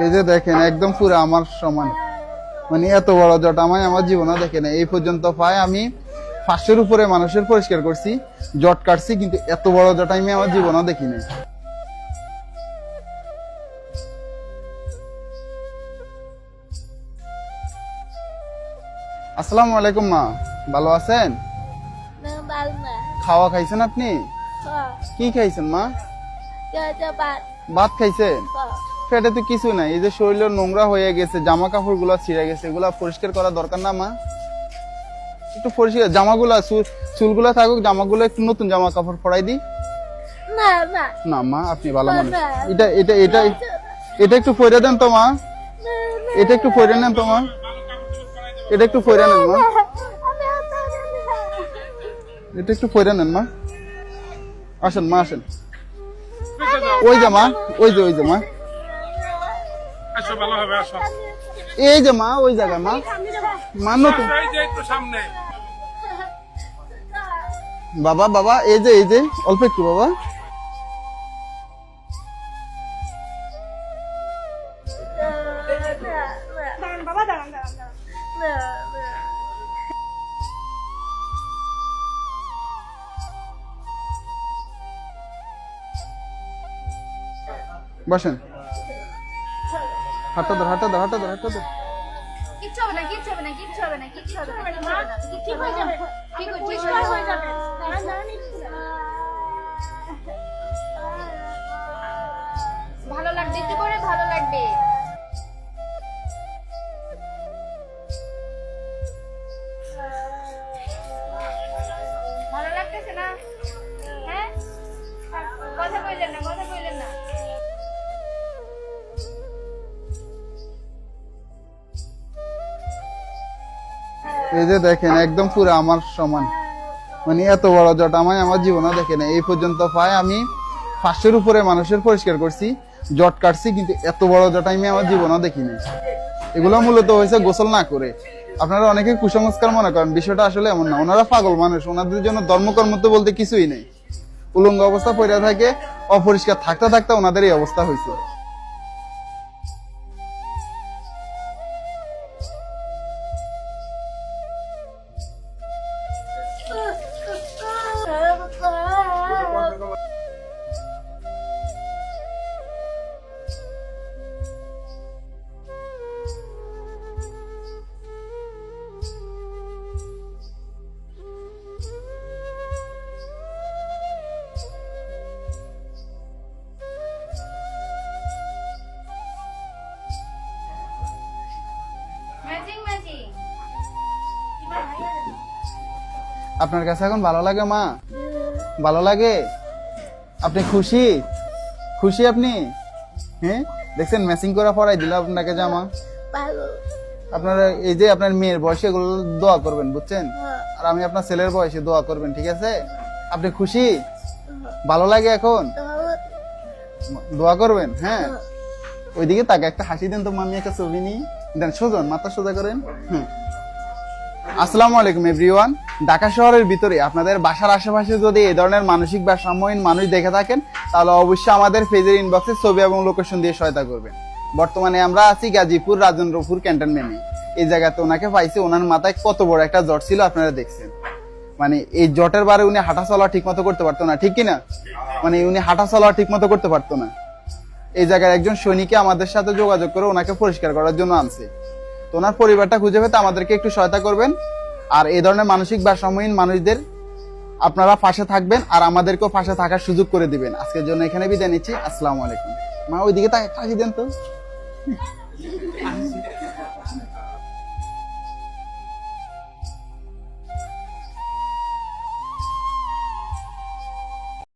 এই যে দেখেন একদম পুরো আমার সমান, মানে এত বড় জট আমি আমার জীবনে দেখে নাই। এই পর্যন্ত প্রায় আমি 500-এর উপরে মানুষের পরিষ্কার করছি, জট কাটছি, কিন্তু এত বড় জট আমি আমার জীবনে দেখি নাই। আসসালামু আলাইকুম মা, ভালো আছেন? খাওয়া খাইছেন আপনি? কি খাইছেন মা? ভাত খাইছেন? পেটে তো কিছু নাই, এই যে শরীর নোংরা হয়ে গেছে, জামা কাপড় গুলা ছিঁড়ে গেছে, এগুলা পরিষ্কার করা দরকার না মা? একটু পরিষ্কার জামাগুলা, চুলগুলা থাকুক, জামাগুলো একটু নতুন জামা কাপড় পরাই দিই। না মা, আপনি ভালো মানুষ। এটা এটা এটা এটা একটু পরে দেন তো মা, এটা একটু পরে নেন তো মা, এটা একটু পরে নেন মা, এটা একটু পরে নেন মা। আসেন মা, আসেন। ওই যে মা, ওই যে মা, এই যে মা, ওই জায়গা মা, মা নতুন বাবা, বাবা এই যে অল্প একটু বাবা। বসেন, হাঁটা ধর, হাঁটা ধর, হাঁটা ধর, হাঁটা ধর। কিচ্ছু হবে না, কিচ্ছু হবে না, কিচ্ছু হবে না, কিচ্ছু হবে না, কিচ্ছু হয়ে যাবে, ঠিক হয়ে যাবে। ভালো লাগবে, একটু করে ভালো লাগবে। ভালো লাগতেছে না? হ্যাঁ, কথা কইলেন না, কথা কইলেন না। এই যে দেখেন একদম পুরো আমার সমান, মানে এত বড় জট আমি আমার জীবনে দেখে নাই। এই পর্যন্ত প্রায় আমি 500-এর উপরে মানুষের পরিষ্কার করছি, জট কাটছি, কিন্তু এত বড় জট আমি আমার জীবনে দেখি নাই। এগুলো মূলত হয়েছে গোসল না করে। আপনারা অনেকে কুসংস্কার মনে করেন, বিষয়টা আসলে এমন না। ওনারা পাগল মানুষ, ওনাদের জন্য ধর্মকর্ম তো বলতে কিছুই নেই। উলঙ্গ অবস্থা পড়ে থাকে, অপরিষ্কার থাকতে থাকতে ওনাদের এই অবস্থা হয়েছে। Matching matching. আপনার কাছে এখন ভালো লাগে মা? ভালো লাগে? আপনি খুশি? খুশি আপনি? হ্যাঁ, দেখছেন ম্যাচিং করে পরাই দিল আপনাকে জামা। আপনারা এই যে আপনার মেয়ের বয়সে এগুলো দোয়া করবেন, বুঝছেন? আর আমি আপনার ছেলের বয়সে দোয়া করবেন, ঠিক আছে? আপনি খুশি? ভালো লাগে এখন? দোয়া করবেন, হ্যাঁ। ওইদিকে তাকে একটা হাসি দেন তো, মামি একটা ছবি নিই দেন, সোজন মাথা সোজা করেন। আসসালামু আলাইকুম এভরিওয়ান। ঢাকা শহরের ভিতরে আপনাদের বাসার আশেপাশে যদি এই ধরনের মানসিক বা সাম্যহীন মানুষ দেখে থাকেন, তাহলে অবশ্যই আমাদের পেজের ইনবক্সে ছবি এবং লোকেশন দিয়ে সহায়তা করবেন। বর্তমানে আমরা আছি গাজীপুর রাজেন্দ্রপুর ক্যান্টনমেন্টে। এই জায়গাতে ওনাকে পাইছি, ওনার মাথায় কত বড় একটা জট ছিল আপনারা দেখছেন। মানে এই জটের বারে উনি হাঁটা চলা ঠিক মতো করতে পারতো না, ঠিক কিনা? মানে উনি হাঁটা চলা ঠিক মতো করতে পারতো না। এই জায়গায় একজন সৈনিকে আমাদের সাথে যোগাযোগ করে ওনাকে পরিষ্কার করার জন্য আনছে। তো ওনার পরিবারটা খুঁজে পেতে আমাদেরকে একটু সহায়তা করবেন। আর এই ধরনের মানসিক ভারসাম্যহীন মানুষদের আপনারা পাশে থাকবেন, আর আমাদেরকেও পাশে থাকার সুযোগ করে দিবেন। আজকের জন্য এখানে বিদায় নিচ্ছি। আসসালামু আলাইকুম। মা ওইদিকে তাকিয়ে দেন তো।